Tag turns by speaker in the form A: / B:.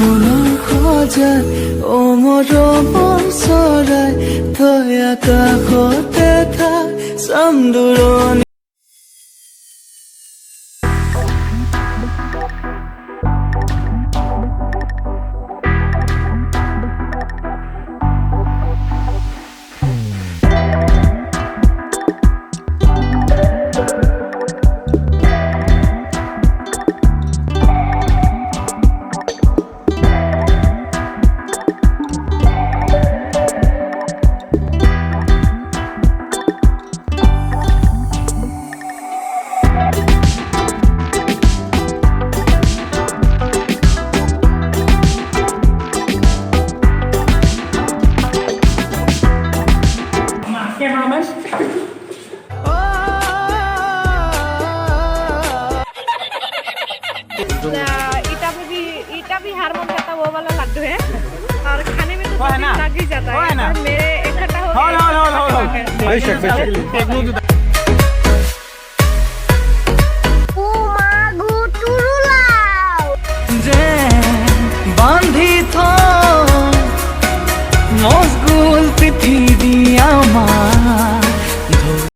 A: মনৰ খজাত মৰমৰ চৰাই থৈ আকাশতে থাক চামদুৰণি।
B: इटा भी हार मन करता वो वाला लड्डू है और खाने में तो लग ही जाता है ना। मेरे इकट्ठा हो
A: বান্ধি থ মজগুল পৃথিবী আমার।